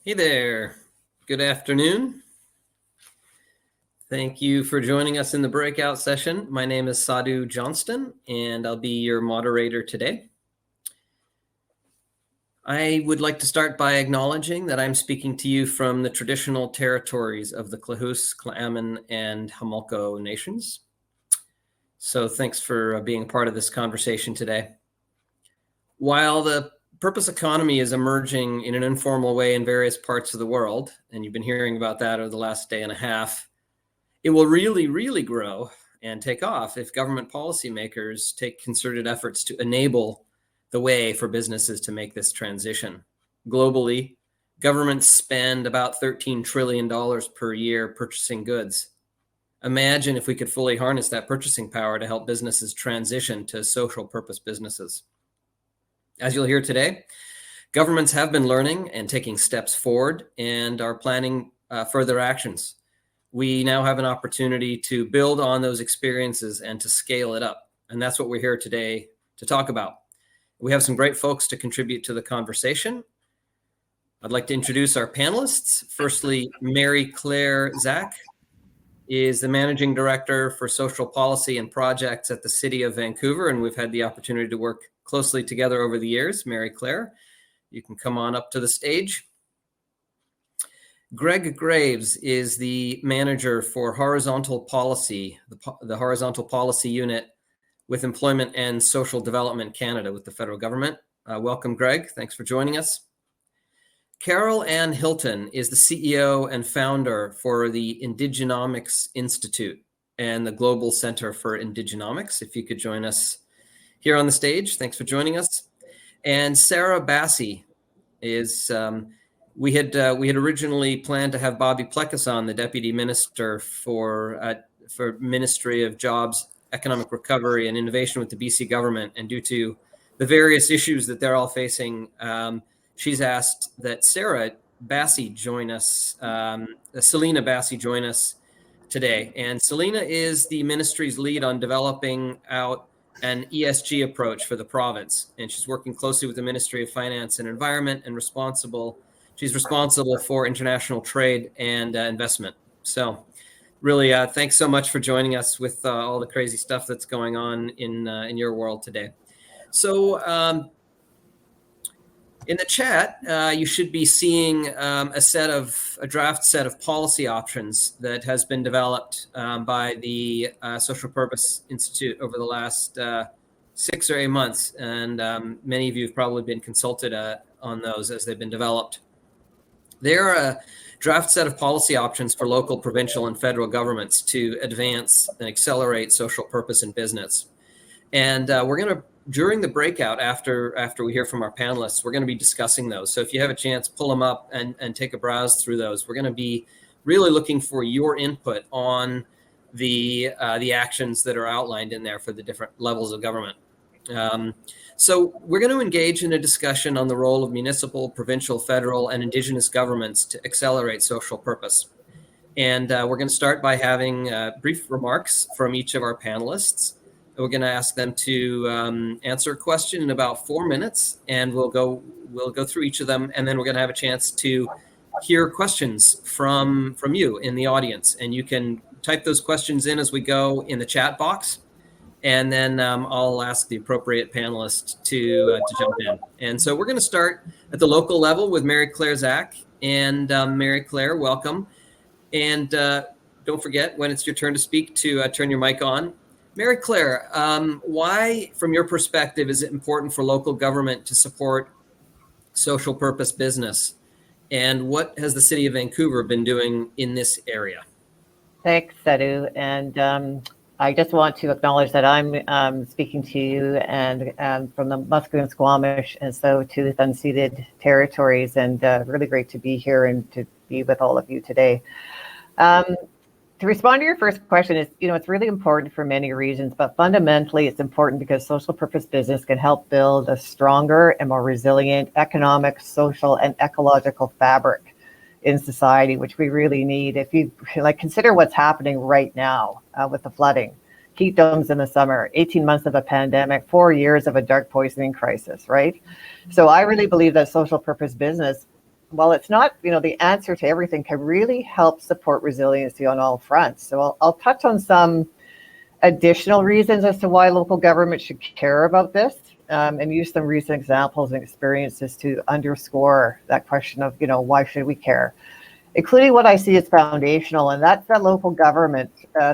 Hey there. Good afternoon. Thank you for joining us in the breakout session. My name is Sadhu Johnston, and I'll be your moderator today. I would like to start by acknowledging that I'm speaking to you from the traditional territories of the Klahoose, Klamath, and Hamulko nations. So thanks for being a part of this conversation today. While the purpose economy is emerging in an informal way in various parts of the world, and you've been hearing about that over the last day and a half, it will really grow and take off if government policymakers take concerted efforts to enable the way for businesses to make this transition. Globally, governments spend about $13 trillion per year purchasing goods. Imagine if we could fully harness that purchasing power to help businesses transition to social purpose businesses. As you'll hear today, governments have been learning and taking steps forward and are planning further actions. We now have an opportunity to build on those experiences and to scale it up. And that's what we're here today to talk about. We have some great folks to contribute to the conversation. I'd like to introduce our panelists. Firstly, Mary Claire Zach is the Managing Director for Social Policy and Projects at the City of Vancouver, and we've had the opportunity to work closely together over the years. Mary Claire, you can come on up to the stage. Greg Graves is the manager for Horizontal Policy, the Horizontal Policy Unit with Employment and Social Development Canada with the federal government. Welcome, Greg. Thanks for joining us. Carol Ann Hilton is the CEO and founder for the Indigenomics Institute and the Global Center for Indigenomics. If you could join us here on the stage. Thanks for joining us. And Sarah Bassey is... We had originally planned to have Bobby Plekas on, the Deputy Minister for Ministry of Jobs, Economic Recovery and Innovation with the BC government. And due to the various issues that they're all facing, she's asked that Sarah Bassey join us, Selena Bassey join us today. And Selena is the ministry's lead on developing out an ESG approach for the province. And she's working closely with the Ministry of Finance and Environment and she's responsible for international trade and investment. So really, thanks so much for joining us with all the crazy stuff that's going on in your world today. So in the chat, you should be seeing a draft set of policy options that has been developed by the Social Purpose Institute over the last 6 or 8 months. And many of you have probably been consulted on those as they've been developed. They're a draft set of policy options for local, provincial, and federal governments to advance and accelerate social purpose in business. And we're going to, during the breakout, after we hear from our panelists, we're going to be discussing those. So if you have a chance, pull them up and take a browse through those. We're going to be really looking for your input on the actions that are outlined in there for the different levels of government. So we're going to engage in a discussion on the role of municipal, provincial, federal, and Indigenous governments to accelerate social purpose. And we're going to start by having brief remarks from each of our panelists. We're going to ask them to answer a question in about 4 minutes, and we'll go through each of them, and then we're going to have a chance to hear questions from you in the audience. And you can type those questions in as we go in the chat box. And then I'll ask the appropriate panelist to jump in. And so we're going to start at the local level with Mary Claire Zach. And Mary Claire, welcome. And don't forget, when it's your turn to speak, to turn your mic on. Mary Claire, why, from your perspective, is it important for local government to support social purpose business? And what has the City of Vancouver been doing in this area? Thanks, Sadhu. And I just want to acknowledge that I'm speaking to you and from the Musqueam, Squamish, and so to the unceded territories, and really great to be here and to be with all of you today. To respond to your first question, it's really important for many reasons, but fundamentally it's important because social purpose business can help build a stronger and more resilient economic, social, and ecological fabric in society, which we really need. If you consider what's happening right now with the flooding, heat domes in the summer, 18 months of a pandemic, 4 years of a drug poisoning crisis, right? So I really believe that social purpose business while it's not, the answer to everything, can really help support resiliency on all fronts. So I'll touch on some additional reasons as to why local government should care about this, and use some recent examples and experiences to underscore that question of, why should we care? Including what I see as foundational, and that's that local government,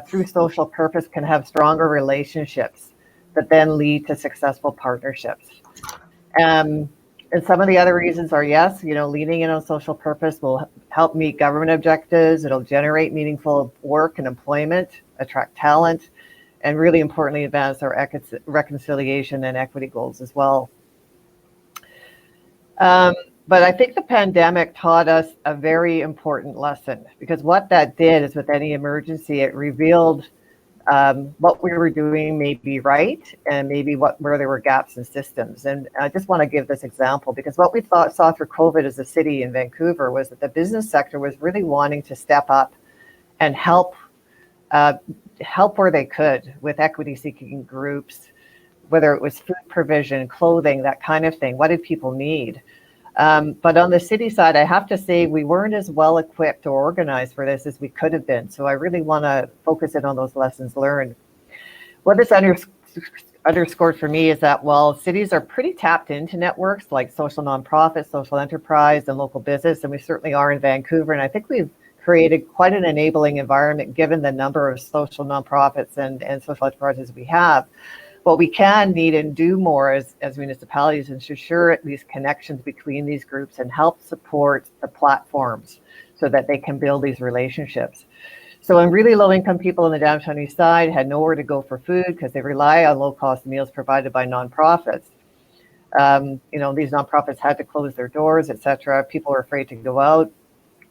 through social purpose, can have stronger relationships that then lead to successful partnerships. And some of the other reasons are, yes, leaning in on social purpose will help meet government objectives. It'll generate meaningful work and employment, attract talent, and really importantly, advance our reconciliation and equity goals as well. But I think the pandemic taught us a very important lesson, because what that did is, with any emergency, it revealed what we were doing may be right, and maybe where there were gaps in systems. And I just want to give this example, because what we saw through COVID as a city in Vancouver was that the business sector was really wanting to step up and help where they could with equity-seeking groups, whether it was food provision, clothing, that kind of thing. What did people need? But on the city side, I have to say we weren't as well equipped or organized for this as we could have been. So I really want to focus in on those lessons learned. What this underscored for me is that while cities are pretty tapped into networks like social nonprofits, social enterprise, and local business, and we certainly are in Vancouver, and I think we've created quite an enabling environment given the number of social nonprofits and social enterprises we have. What we can need and do more as municipalities is to ensure these connections between these groups and help support the platforms so that they can build these relationships. So when really low-income people in the downtown east side had nowhere to go for food because they rely on low-cost meals provided by nonprofits, these nonprofits had to close their doors, etc. People were afraid to go out.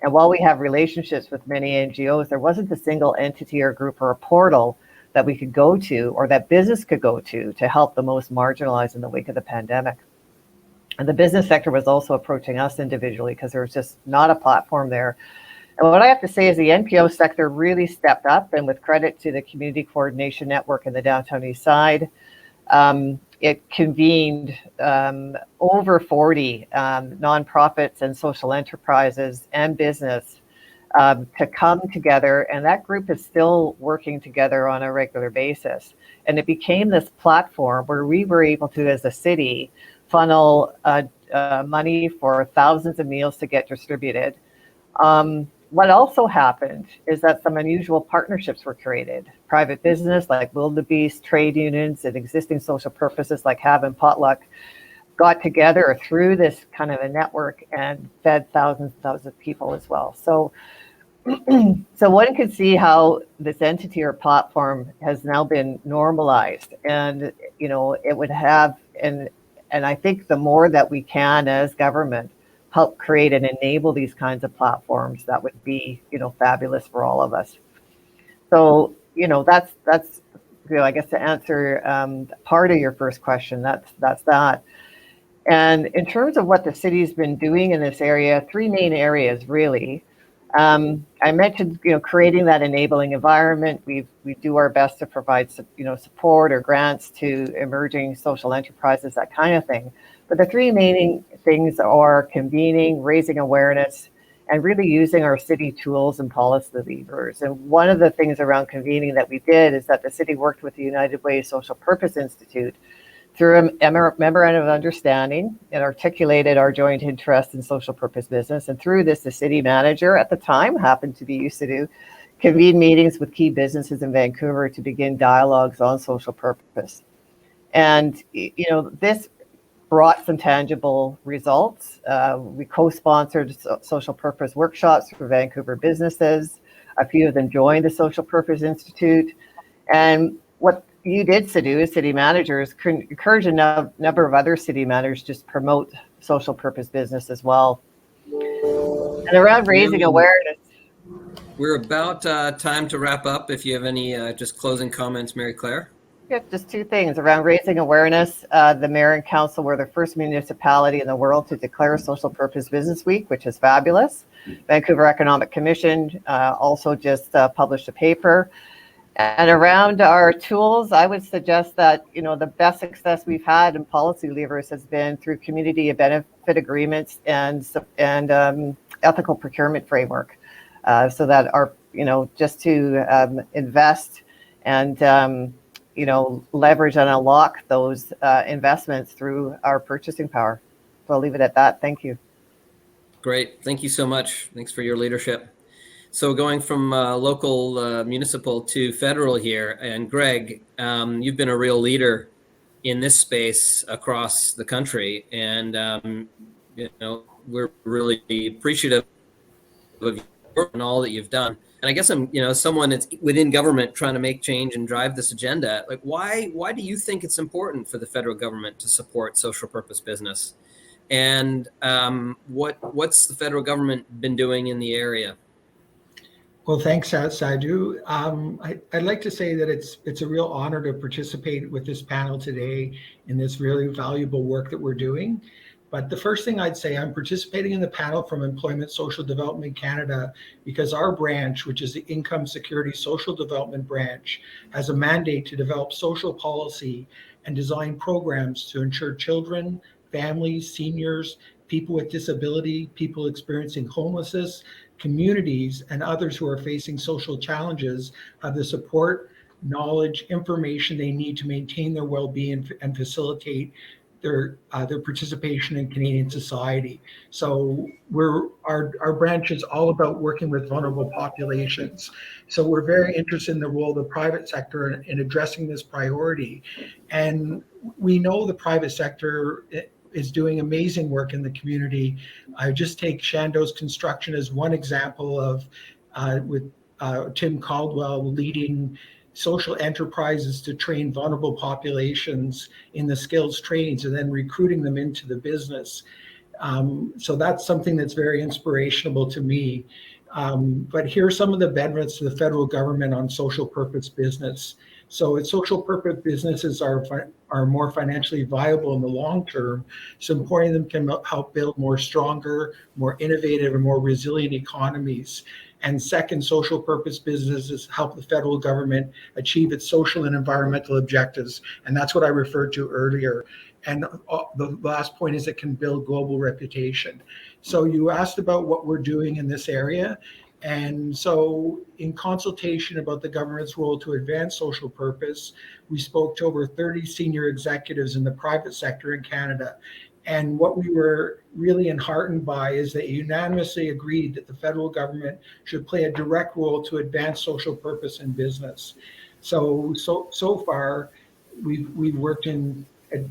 And while we have relationships with many NGOs, there wasn't a single entity or group or a portal that we could go to, or that business could go to help the most marginalized in the wake of the pandemic. And the business sector was also approaching us individually because there was just not a platform there. And what I have to say is the NPO sector really stepped up, and with credit to the Community Coordination Network in the downtown east side, it convened over 40 nonprofits and social enterprises and business to come together, and that group is still working together on a regular basis. And it became this platform where we were able to, as a city, funnel money for thousands of meals to get distributed. What also happened is that some unusual partnerships were created. Private business like Wildebeest, trade unions, and existing social purposes like Have and Potluck got together through this kind of a network and fed thousands and thousands of people as well. So one can see how this entity or platform has now been normalized, and it would have, and I think the more that we can as government help create and enable these kinds of platforms, that would be fabulous for all of us. So that's I guess to answer part of your first question, that's that. And in terms of what the city's been doing in this area, three main areas really. I mentioned, creating that enabling environment. We do our best to provide, support or grants to emerging social enterprises, that kind of thing. But the three main things are convening, raising awareness, and really using our city tools and policy levers. And one of the things around convening that we did is that the city worked with the United Way Social Purpose Institute through a memorandum of understanding and articulated our joint interest in social purpose business. And through this, the city manager at the time, happened to be used to do, convene meetings with key businesses in Vancouver to begin dialogues on social purpose. And, this brought some tangible results. We co-sponsored social purpose workshops for Vancouver businesses. A few of them joined the Social Purpose Institute. And what you did to do as city managers, encourage a number of other city managers just promote social purpose business as well. And around raising awareness. We're about time to wrap up. If you have any just closing comments, Mary Claire. Yeah, just two things. Around raising awareness, the mayor and council were the first municipality in the world to declare Social Purpose Business Week, which is fabulous. Vancouver Economic Commission also just published a paper. And around our tools, I would suggest that, you know, the best success we've had in policy levers has been through community benefit agreements and ethical procurement framework, so that our, you know, just to invest and you know, leverage and unlock those investments through our purchasing power. So I'll leave it at that. Thank you. Great. Thank you so much. Thanks for your leadership. So going from local municipal to federal here, and Greg, you've been a real leader in this space across the country, and you know, we're really appreciative of you and all that you've done. And I guess I'm, you know, someone that's within government trying to make change and drive this agenda. Like, why do you think it's important for the federal government to support social purpose business? And what's the federal government been doing in the area? Well, thanks, Sadu. I'd like to say that it's a real honor to participate with this panel today in this really valuable work that we're doing. But the first thing I'd say, I'm participating in the panel from Employment Social Development Canada because our branch, which is the Income Security Social Development branch, has a mandate to develop social policy and design programs to ensure children, families, seniors, people with disability, people experiencing homelessness, communities, and others who are facing social challenges have the support, knowledge, information they need to maintain their well-being and facilitate their participation in Canadian society. So our branch is all about working with vulnerable populations. So we're very interested in the role of the private sector in addressing this priority. And we know the private sector is doing amazing work in the community. I just take Shando's Construction as one example of with Tim Caldwell leading social enterprises to train vulnerable populations in the skills trades and then recruiting them into the business. So that's something that's very inspirational to me. But here are some of the benefits to the federal government on social purpose business. So its social purpose businesses are more financially viable in the long term. Supporting them can help build more stronger, more innovative, and more resilient economies. And second, social purpose businesses help the federal government achieve its social and environmental objectives. And that's what I referred to earlier. And the last point is it can build global reputation. So you asked about what we're doing in this area. And so in consultation about the government's role to advance social purpose, we spoke to over 30 senior executives in the private sector in Canada. And what we were really enheartened by is they unanimously agreed that the federal government should play a direct role to advance social purpose in business. So far, we've worked to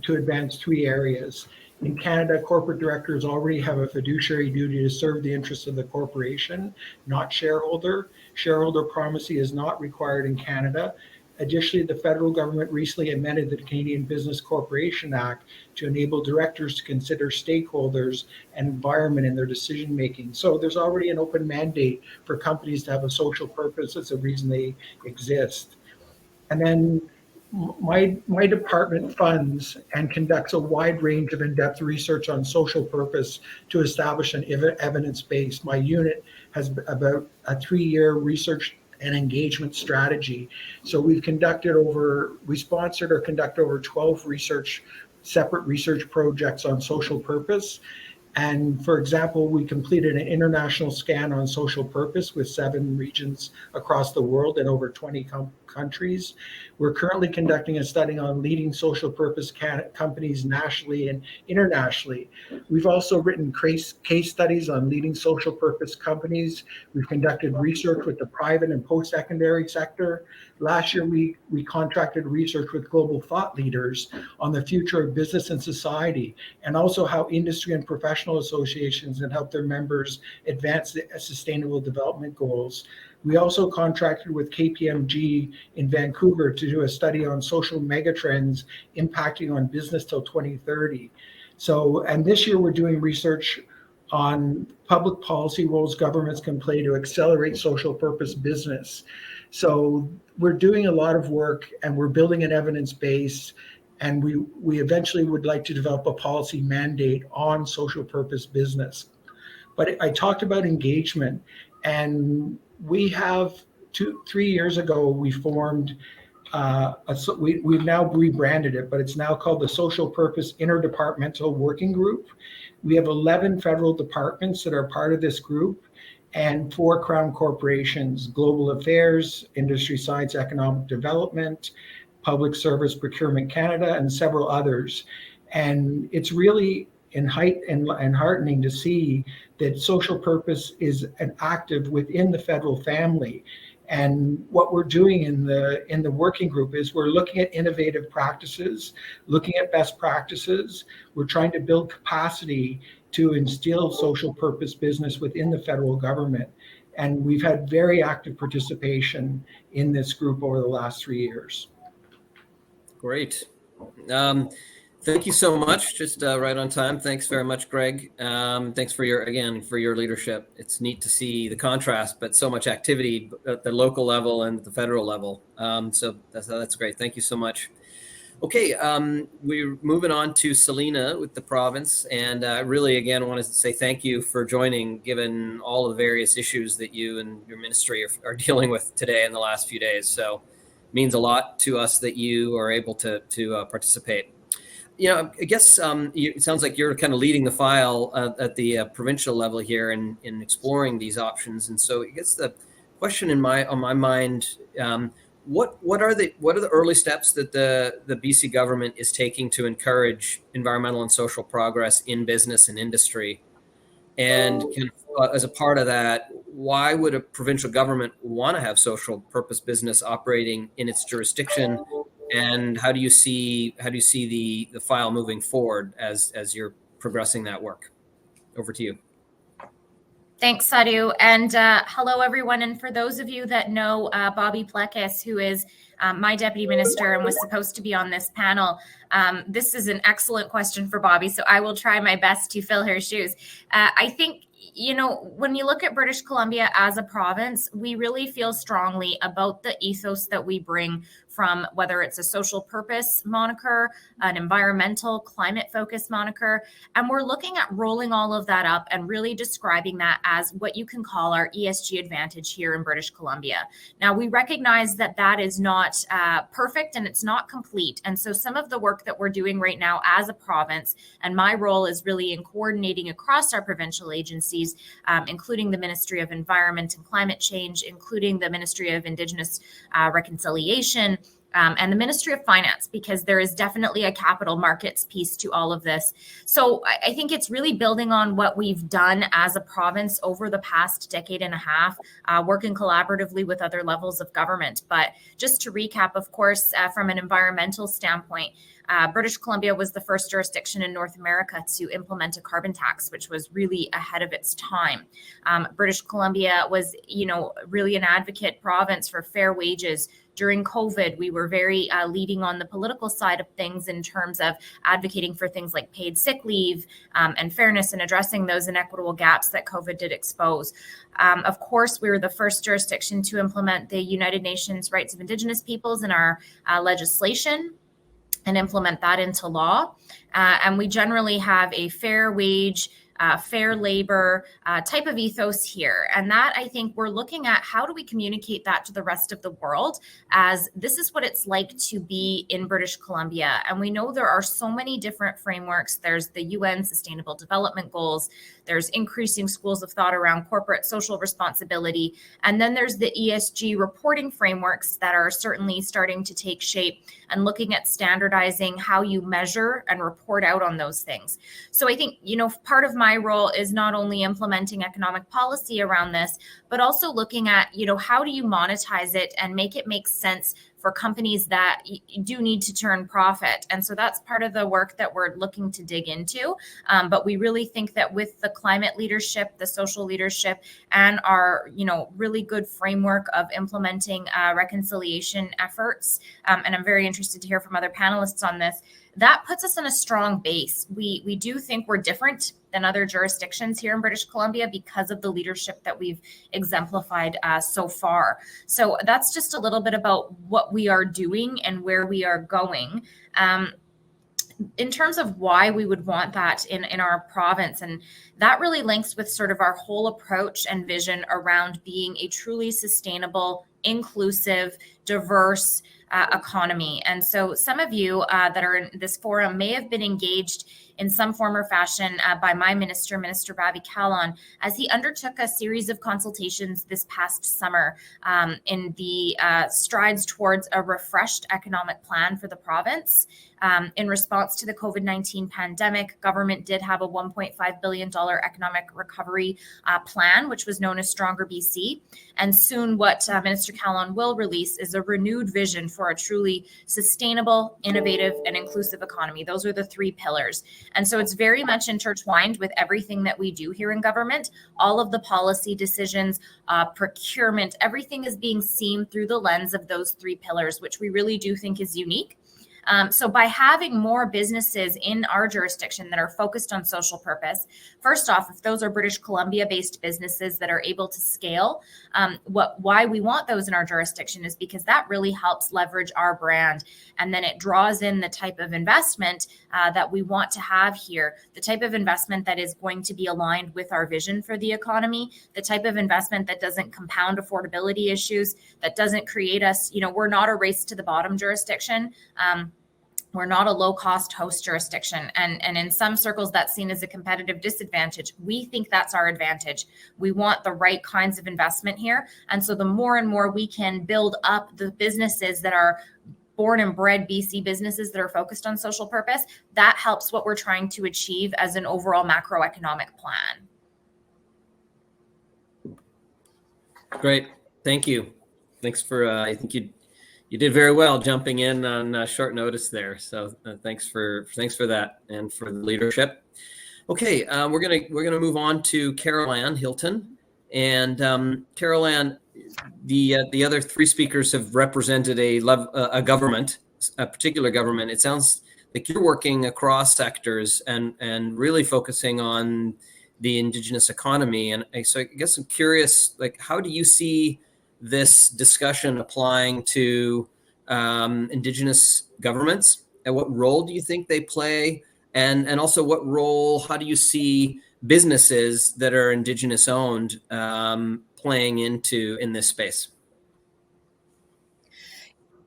advance three areas. In Canada, corporate directors already have a fiduciary duty to serve the interests of the corporation, not shareholder. Shareholder primacy is not required in Canada. Additionally, the federal government recently amended the Canadian Business Corporation Act to enable directors to consider stakeholders and environment in their decision making. So there's already an open mandate for companies to have a social purpose as a reason they exist. And then my department funds and conducts a wide range of in-depth research on social purpose to establish an evidence base. My unit has about a 3-year research and engagement strategy. So we sponsored or conduct over 12 separate research projects on social purpose. And for example, we completed an international scan on social purpose with 7 regions across the world and over 20 countries. We're currently conducting a study on leading social purpose companies nationally and internationally. We've also written case studies on leading social purpose companies. We've conducted research with the private and post-secondary sector. Last year, we contracted research with global thought leaders on the future of business and society, and also how industry and professional associations can help their members advance the sustainable development goals. We also contracted with KPMG in Vancouver to do a study on social megatrends impacting on business till 2030. So, and this year we're doing research on public policy roles governments can play to accelerate social purpose business. So we're doing a lot of work and we're building an evidence base, and we eventually would like to develop a policy mandate on social purpose business. But I talked about engagement, and we have 3 years ago, we formed we've now rebranded it, but it's now called the Social Purpose Interdepartmental Working Group. We have 11 federal departments that are part of this group and 4 Crown corporations: Global Affairs, Industry Science Economic Development, Public Service Procurement Canada, and several others. And it's really heartening to see that social purpose is an active within the federal family. And what we're doing in the working group is we're looking at innovative practices, looking at best practices. We're trying to build capacity to instill social purpose business within the federal government. And we've had very active participation in this group over the last 3 years. Great. Thank you so much. Just right on time. Thanks very much, Greg. Thanks for your leadership. It's neat to see the contrast, but so much activity at the local level and the federal level. So that's great. Thank you so much. Okay, we're moving on to Selena with the province, and really, again, I want to say thank you for joining, given all the various issues that you and your ministry are dealing with today in the last few days. So it means a lot to us that you are able to participate. I guess it sounds like you're kind of leading the file at the provincial level here in exploring these options. And so I guess the question on my mind, what are the early steps that the BC government is taking to encourage environmental and social progress in business and industry? And as a part of that, why would a provincial government want to have social purpose business operating in its jurisdiction? And how do you see the file moving forward as you're progressing that work? Over to you. Thanks, Sadhu. And hello, everyone. And for those of you that know Bobby Plekis, who is my deputy minister and was supposed to be on this panel, this is an excellent question for Bobby. So I will try my best to fill her shoes. I think, when you look at British Columbia as a province, we really feel strongly about the ethos that we bring from whether it's a social purpose moniker, an environmental climate focus moniker, and we're looking at rolling all of that up and really describing that as what you can call our ESG advantage here in British Columbia. Now, we recognize that that is not perfect and it's not complete. And so some of the work that we're doing right now as a province, and my role is really in coordinating across our provincial agencies, including the Ministry of Environment and Climate Change, including the Ministry of Indigenous Reconciliation, and the Ministry of Finance, because there is definitely a capital markets piece to all of this. So I think it's really building on what we've done as a province over the past decade and a half, working collaboratively with other levels of government. But just to recap, of course, from an environmental standpoint, British Columbia was the first jurisdiction in North America to implement a carbon tax, which was really ahead of its time. British Columbia was, really an advocate province for fair wages. During COVID, we were very leading on the political side of things in terms of advocating for things like paid sick leave and fairness and addressing those inequitable gaps that COVID did expose. Of course, we were the first jurisdiction to implement the United Nations Rights of Indigenous Peoples in our legislation and implement that into law. And we generally have a fair wage, fair labor type of ethos here. And that, I think, we're looking at how do we communicate that to the rest of the world, as this is what it's like to be in British Columbia. And we know there are so many different frameworks. There's the UN Sustainable Development Goals. There's increasing schools of thought around corporate social responsibility. And then there's the ESG reporting frameworks that are certainly starting to take shape and looking at standardizing how you measure and report out on those things. So I think, part of my role is not only implementing economic policy around this, but also looking at, how do you monetize it and make it make sense for companies that do need to turn profit. And so that's part of the work that we're looking to dig into. But we really think that with the climate leadership, the social leadership, and our, really good framework of implementing reconciliation efforts, and I'm very interested to hear from other panelists on this, that puts us in a strong base. We do think we're different than other jurisdictions here in British Columbia because of the leadership that we've exemplified so far. So that's just a little bit about what we are doing and where we are going. In terms of why we would want that in our province, and that really links with sort of our whole approach and vision around being a truly sustainable inclusive, diverse economy. And so some of you that are in this forum may have been engaged in some form or fashion by my minister, Minister Bobby Callon, as he undertook a series of consultations this past summer in the strides towards a refreshed economic plan for the province. In response to the COVID-19 pandemic, government did have a $1.5 billion economic recovery plan, which was known as Stronger BC. And soon what Minister Callon will release is a renewed vision for a truly sustainable, innovative, and inclusive economy. Those are the three pillars. And so it's very much intertwined with everything that we do here in government. All of the policy decisions, procurement, everything is being seen through the lens of those three pillars, which we really do think is unique. So by having more businesses in our jurisdiction that are focused on social purpose, first off, if those are British Columbia-based businesses that are able to scale, why we want those in our jurisdiction is because that really helps leverage our brand. And then it draws in the type of investment that we want to have here, the type of investment that is going to be aligned with our vision for the economy, the type of investment that doesn't compound affordability issues, that doesn't create us, we're not a race to the bottom jurisdiction. We're not a low-cost host jurisdiction. And in some circles, that's seen as a competitive disadvantage. We think that's our advantage. We want the right kinds of investment here. And so the more and more we can build up the businesses that are born and bred BC businesses that are focused on social purpose, that helps what we're trying to achieve as an overall macroeconomic plan. Great. Thank you. Thanks for, I think you did very well jumping in on short notice there. So thanks for that and for the leadership. Okay, we're gonna move on to Carol Ann Hilton, and Carol Ann, the other three speakers have represented a government, a particular government. It sounds like you're working across sectors and really focusing on the Indigenous economy. And so I guess I'm curious, like, how do you see this discussion applying to Indigenous governments, and what role do you think they play, and also how do you see businesses that are Indigenous owned playing in this space?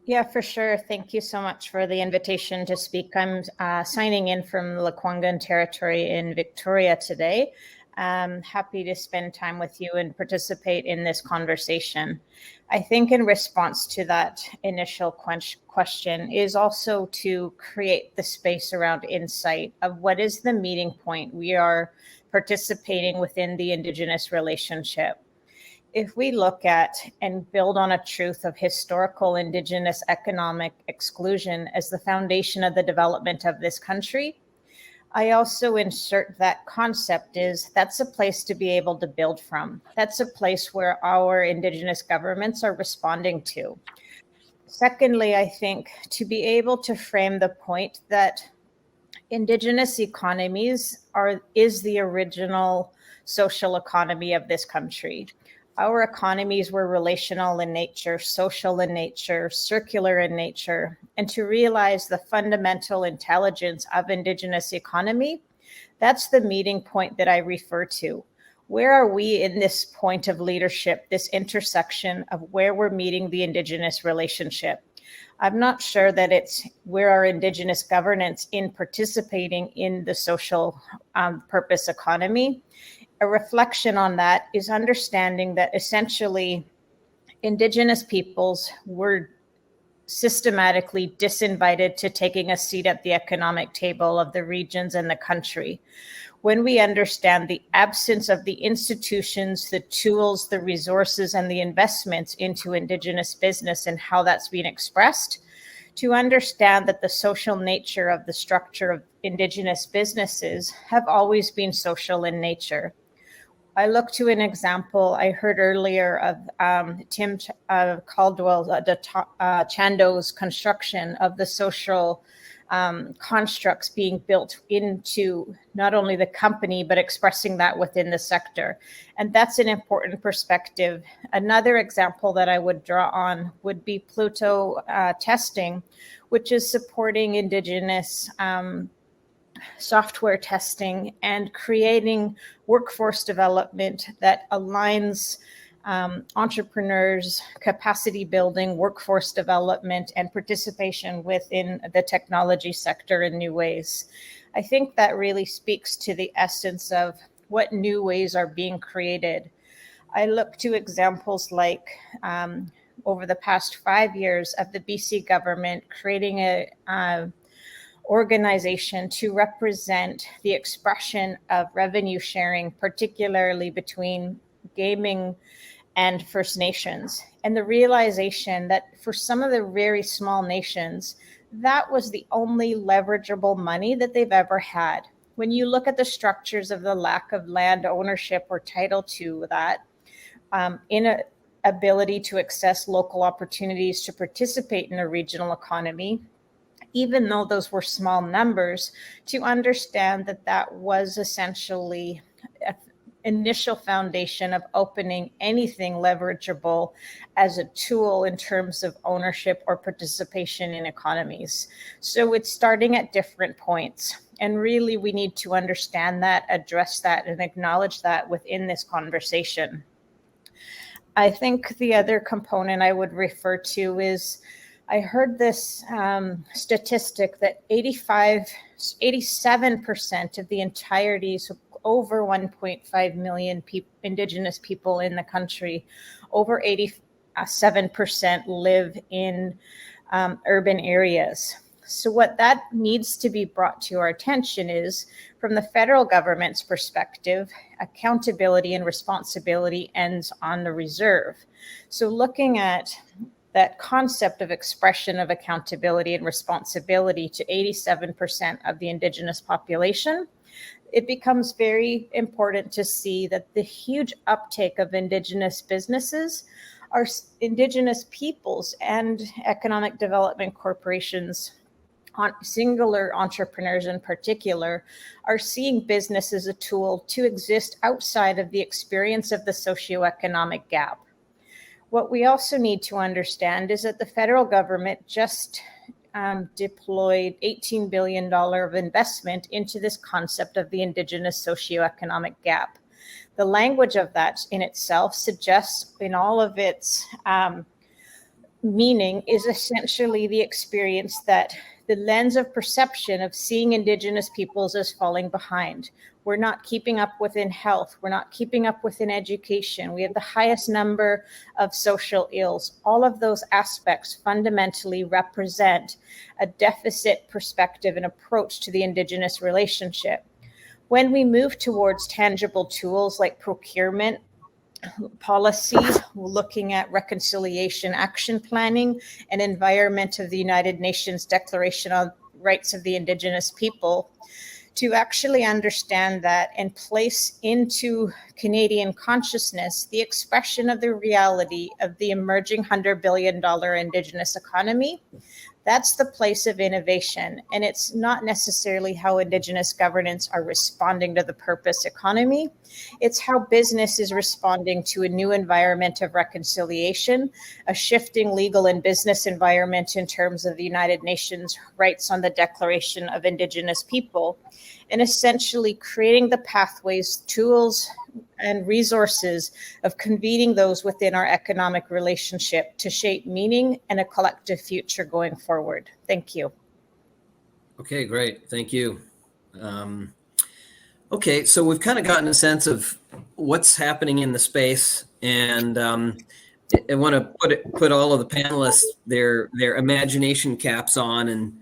Yeah, for sure. Thank you so much for the invitation to speak. I'm signing in from the Lekwungen territory in Victoria today. Happy to spend time with you and participate in this conversation. I think in response to that initial question is also to create the space around insight of what is the meeting point we are participating within the Indigenous relationship. If we look at and build on a truth of historical Indigenous economic exclusion as the foundation of the development of this country, I also insert that concept is that's a place to be able to build from. That's a place where our Indigenous governments are responding to. Secondly, I think to be able to frame the point that Indigenous economies is the original social economy of this country. Our economies were relational in nature, social in nature, circular in nature, and to realize the fundamental intelligence of Indigenous economy, that's the meeting point that I refer to. Where are we in this point of leadership, this intersection of where we're meeting the Indigenous relationship? I'm not sure that it's where our Indigenous governance in participating in the social purpose economy. A reflection on that is understanding that essentially Indigenous peoples were systematically disinvited to taking a seat at the economic table of the regions and the country. When we understand the absence of the institutions, the tools, the resources, and the investments into Indigenous business and how that's being expressed, to understand that the social nature of the structure of Indigenous businesses have always been social in nature. I look to an example I heard earlier of Tim Caldwell, Chando's construction of the social constructs being built into not only the company, but expressing that within the sector. And that's an important perspective. Another example that I would draw on would be Pluto testing, which is supporting Indigenous software testing and creating workforce development that aligns entrepreneurs, capacity building, workforce development, and participation within the technology sector in new ways. I think that really speaks to the essence of what new ways are being created. I look to examples like over the past 5 years of the BC government creating a organization to represent the expression of revenue sharing, particularly between gaming and First Nations. And the realization that for some of the very small nations, that was the only leverageable money that they've ever had. When you look at the structures of the lack of land ownership or title to that, ability to access local opportunities to participate in a regional economy, even though those were small numbers, to understand that that was essentially an initial foundation of opening anything leverageable as a tool in terms of ownership or participation in economies. So it's starting at different points. And really, we need to understand that, address that, and acknowledge that within this conversation. I think the other component I would refer to is, I heard this statistic that 87% of the entirety, so over 1.5 million Indigenous people in the country, over 87% live in urban areas. So what that needs to be brought to our attention is, from the federal government's perspective, accountability and responsibility ends on the reserve. So looking at that concept of expression of accountability and responsibility to 87% of the Indigenous population, it becomes very important to see that the huge uptake of Indigenous businesses are Indigenous peoples and economic development corporations, singular entrepreneurs in particular, are seeing business as a tool to exist outside of the experience of the socioeconomic gap. What we also need to understand is that the federal government just deployed $18 billion of investment into this concept of the Indigenous socioeconomic gap. The language of that in itself suggests, in all of its meaning, is essentially the experience that the lens of perception of seeing Indigenous peoples as falling behind. We're not keeping up within health. We're not keeping up within education. We have the highest number of social ills. All of those aspects fundamentally represent a deficit perspective and approach to the Indigenous relationship. When we move towards tangible tools like procurement, policy, looking at reconciliation action planning, and environment of the United Nations Declaration on Rights of the Indigenous People, to actually understand that and place into Canadian consciousness the expression of the reality of the emerging $100 billion Indigenous economy, that's the place of innovation. And it's not necessarily how Indigenous governance are responding to the purpose economy. It's how business is responding to a new environment of reconciliation, a shifting legal and business environment in terms of the United Nations rights on the Declaration of Indigenous People, and essentially creating the pathways, tools, and resources of convening those within our economic relationship to shape meaning and a collective future going forward. Thank you. Okay, great. Thank you. Okay, so we've kind of gotten a sense of what's happening in the space, and I want to put all of the panelists their imagination caps on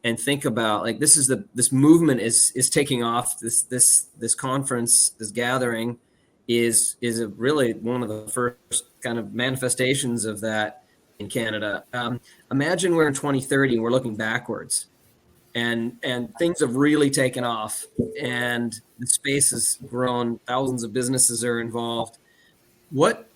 and think about, like, this movement is taking off. This conference, this gathering is really one of the first kind of manifestations of that in Canada. Imagine we're in 2030 and we're looking backwards, and things have really taken off, and the space has grown. Thousands of businesses are involved. What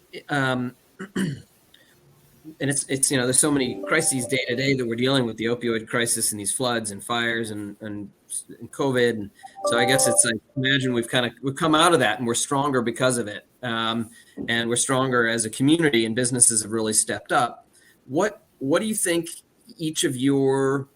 and it's there's so many crises day to day that we're dealing with, the opioid crisis and these floods and fires and COVID. And so I guess it's like, imagine we've come out of that and we're stronger because of it. And we're stronger as a community, and businesses have really stepped up. What do you think each of your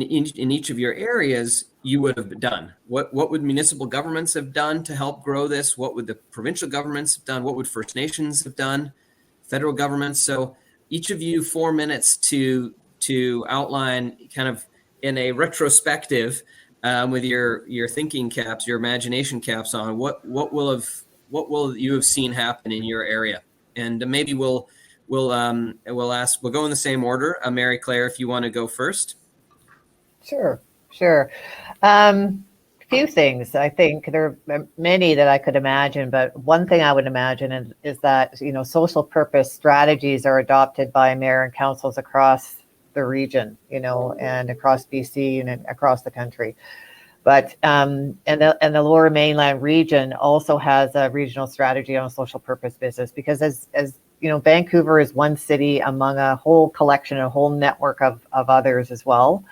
in each of your areas you would have done. What would municipal governments have done to help grow this? What would the provincial governments have done? What would First Nations have done? Federal governments? So each of you 4 minutes to outline kind of in a retrospective with your thinking caps, your imagination caps on, what will you have seen happen in your area? And maybe we'll go in the same order. Mary Claire, if you want to go first. Sure. Few things. I think there are many that I could imagine, but one thing I would imagine is that, social purpose strategies are adopted by mayor and councils across the region, and across BC and across the country. But and the Lower Mainland region also has a regional strategy on social purpose business, because as Vancouver is one city among a whole collection, a whole network of others as well.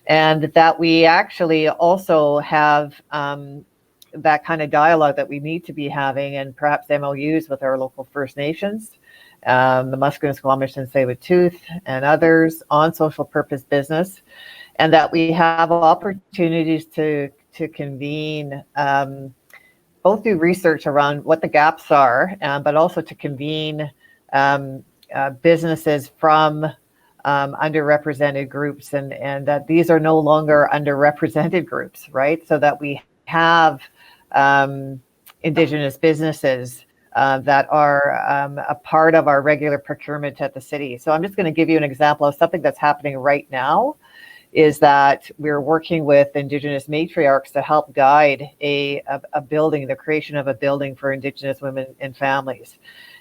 And that we actually also have that kind of dialogue that we need to be having, and perhaps MOUs with our local First Nations, the Musqueam, Squamish, and Tsleil-Waututh, and others on social purpose business, and that we have opportunities to convene, both do research around what the gaps are, but also to convene businesses from underrepresented groups, and that these are no longer underrepresented groups, right? So that we have Indigenous businesses that are a part of our regular procurement at the city. So I'm just going to give you an example of something that's happening right now, is that we're working with Indigenous matriarchs to help guide a building, the creation of a building for Indigenous women and families.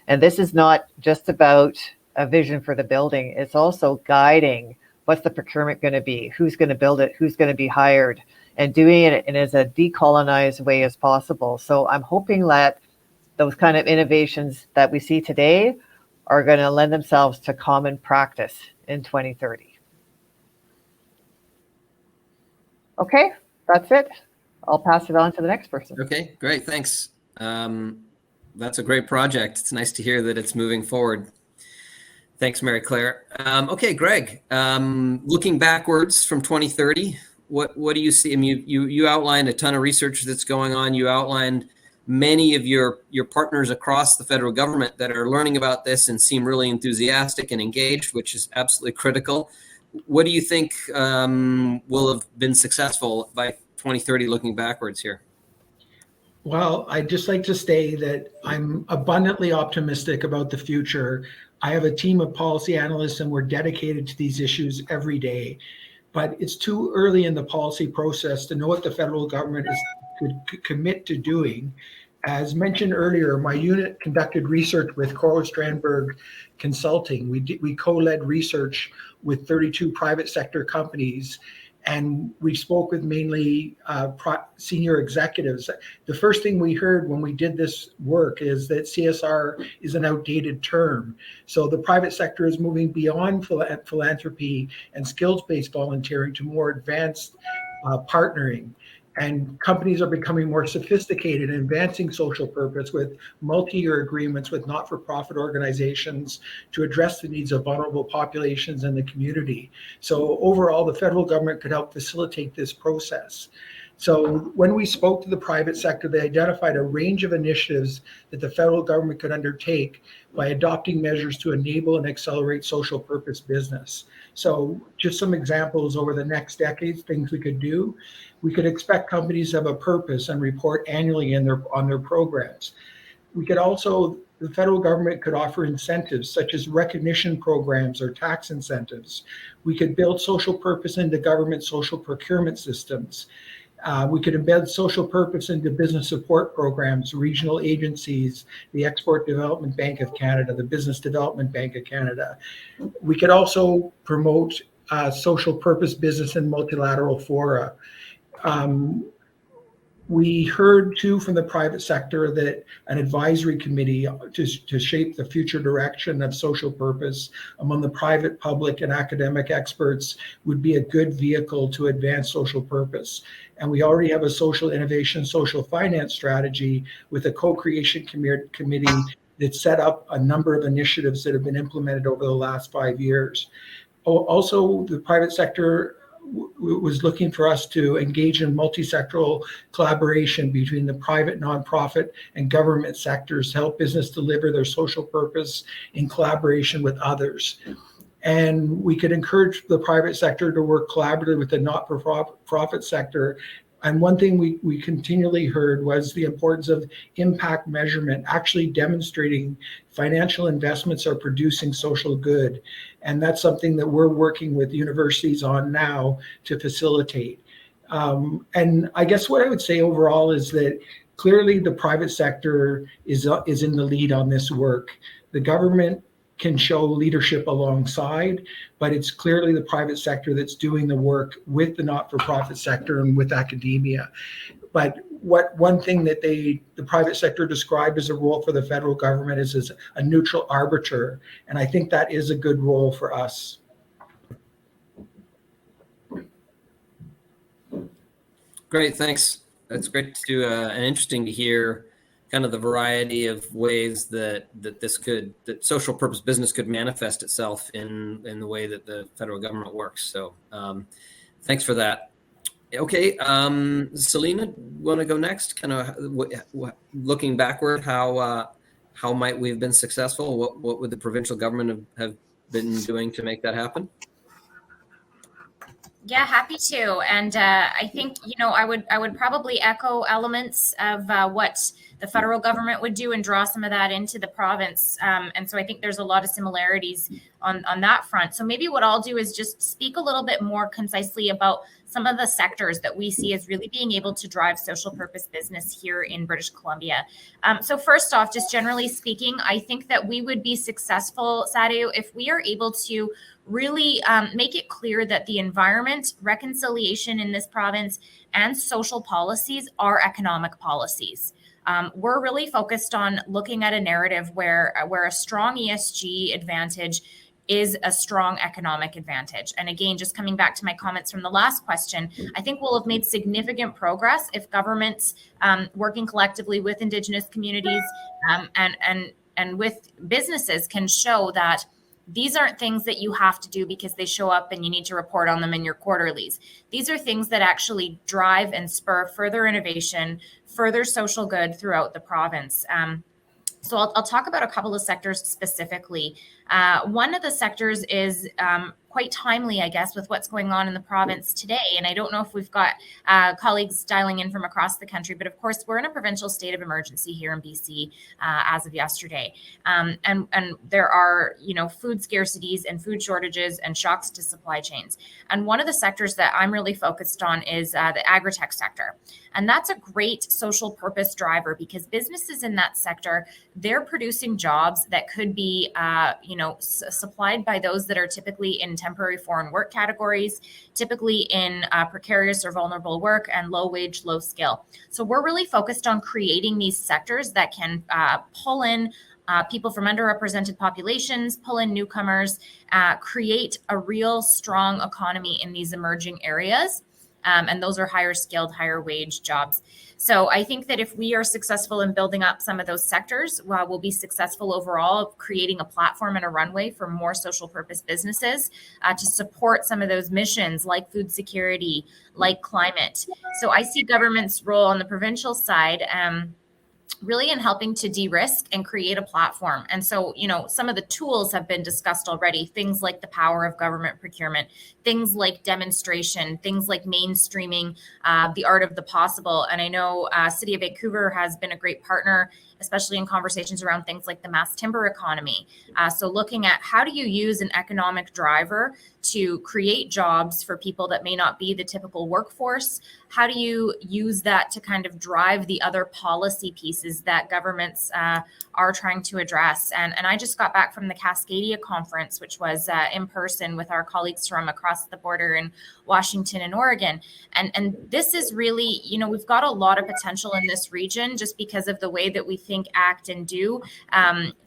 And this is not just about a vision for the building. It's also guiding what's the procurement going to be, who's going to build it, who's going to be hired, and doing it in as a decolonized way as possible. So I'm hoping that those kind of innovations that we see today are going to lend themselves to common practice in 2030. Okay, that's it. I'll pass it on to the next person. Okay, great. Thanks. That's a great project. It's nice to hear that it's moving forward. Thanks, Mary Claire. Okay, Greg, looking backwards from 2030, what do you see? I mean, you outlined a ton of research that's going on. You outlined many of your partners across the federal government that are learning about this and seem really enthusiastic and engaged, which is absolutely critical. What do you think will have been successful by 2030 looking backwards here? Well, I'd just like to say that I'm abundantly optimistic about the future. I have a team of policy analysts, and we're dedicated to these issues every day. But it's too early in the policy process to know what the federal government could commit to doing. As mentioned earlier, my unit conducted research with Coral Strandberg Consulting. We co-led research with 32 private sector companies, and we spoke with mainly senior executives. The first thing we heard when we did this work is that CSR is an outdated term. So the private sector is moving beyond philanthropy and skills-based volunteering to more advanced partnering. And companies are becoming more sophisticated in advancing social purpose with multi-year agreements with not-for-profit organizations to address the needs of vulnerable populations in the community. So overall, the federal government could help facilitate this process. So when we spoke to the private sector, they identified a range of initiatives that the federal government could undertake by adopting measures to enable and accelerate social purpose business. So just some examples over the next decades, things we could do. We could expect companies to have a purpose and report annually on their programs. We could also, the federal government could offer incentives such as recognition programs or tax incentives. We could build social purpose into government social procurement systems. We could embed social purpose into business support programs, regional agencies, the Export Development Bank of Canada, the Business Development Bank of Canada. We could also promote social purpose business in multilateral fora. We heard too from the private sector that an advisory committee to shape the future direction of social purpose among the private, public, and academic experts would be a good vehicle to advance social purpose. And we already have a social innovation, social finance strategy with a co-creation committee that set up a number of initiatives that have been implemented over the last 5 years. Also, the private sector was looking for us to engage in multi-sectoral collaboration between the private, nonprofit, and government sectors to help business deliver their social purpose in collaboration with others. And we could encourage the private sector to work collaboratively with the not-for-profit sector. And one thing we continually heard was the importance of impact measurement, actually demonstrating financial investments are producing social good. And that's something that we're working with universities on now to facilitate. And I guess what I would say overall is that clearly the private sector is in the lead on this work. The government can show leadership alongside, but it's clearly the private sector that's doing the work with the not-for-profit sector and with academia. But one thing that the private sector described as a role for the federal government is as a neutral arbiter, and I think that is a good role for us. Great, thanks. That's great to and interesting to hear kind of the variety of ways that social purpose business could manifest itself in the way that the federal government works. So thanks for that. Okay, Selena, want to go next? Kind of looking backward, how might we have been successful? What would the provincial government have been doing to make that happen? Yeah, happy to. And I think, I would probably echo elements of what the federal government would do and draw some of that into the province. And so I think there's a lot of similarities on that front. So maybe what I'll do is just speak a little bit more concisely about some of the sectors that we see as really being able to drive social purpose business here in British Columbia. So first off, just generally speaking, I think that we would be successful, Sadhu, if we are able to really make it clear that the environment, reconciliation in this province, and social policies are economic policies. We're really focused on looking at a narrative where a strong ESG advantage is a strong economic advantage. And again, just coming back to my comments from the last question, I think we'll have made significant progress if governments working collectively with Indigenous communities and with businesses can show that these aren't things that you have to do because they show up and you need to report on them in your quarterlies. These are things that actually drive and spur further innovation, further social good throughout the province. So I'll talk about a couple of sectors specifically. One of the sectors is quite timely, I guess, with what's going on in the province today. And I don't know if we've got colleagues dialing in from across the country, but of course, we're in a provincial state of emergency here in BC as of yesterday. And there are, food scarcities and food shortages and shocks to supply chains. And one of the sectors that I'm really focused on is the agri-tech sector. And that's a great social purpose driver because businesses in that sector, they're producing jobs that could be, supplied by those that are typically in temporary foreign work categories, typically in precarious or vulnerable work and low wage, low skill. So we're really focused on creating these sectors that can pull in people from underrepresented populations, pull in newcomers, create a real strong economy in these emerging areas. And those are higher skilled, higher wage jobs. So I think that if we are successful in building up some of those sectors, we'll be successful overall, creating a platform and a runway for more social purpose businesses to support some of those missions like food security, like climate. So I see government's role on the provincial side really in helping to de-risk and create a platform. And so, some of the tools have been discussed already, things like the power of government procurement, things like demonstration, things like mainstreaming the art of the possible. And I know City of Vancouver has been a great partner, especially in conversations around things like the mass timber economy. So looking at how do you use an economic driver to create jobs for people that may not be the typical workforce? How do you use that to kind of drive the other policy pieces that governments are trying to address? And I just got back from the Cascadia conference, which was in person with our colleagues from across the border in Washington and Oregon. And this is really, we've got a lot of potential in this region just because of the way that we think, act, and do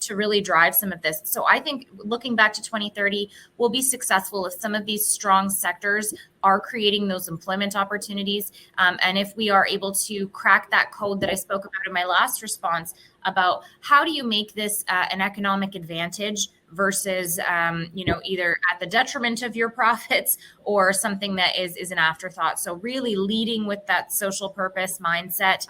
to really drive some of this. So I think looking back to 2030, we'll be successful if some of these strong sectors are creating those employment opportunities. And if we are able to crack that code that I spoke about in my last response about how do you make this an economic advantage versus, either at the detriment of your profits or something that is an afterthought. So really leading with that social purpose mindset,